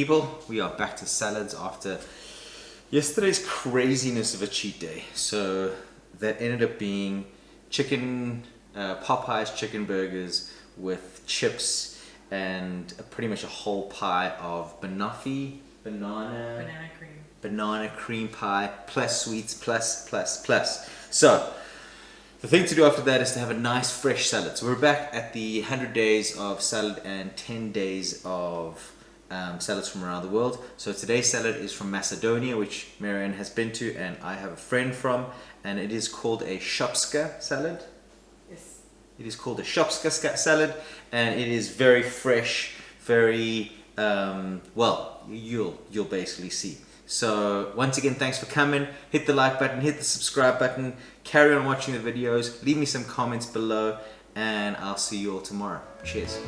people, we are back to salads after yesterday's craziness of a cheat day. So that ended up being chicken, Popeye's chicken burgers with chips and pretty much a whole pie of banoffee, banana cream pie, plus sweets, plus. So the thing to do after that is to have a nice fresh salad. So we're back at the 100 days of salad and 10 days of salads from around the world. So today's salad is from Macedonia, which Marianne has been to and I have a friend from, and it is called a Shopska salad. Yes. It is called a Shopska salad, and it is very fresh, very well, you'll basically see. So once again, thanks for coming. Hit the like button, hit the subscribe button, carry on watching the videos, leave me some comments below, and I'll see you all tomorrow. Cheers.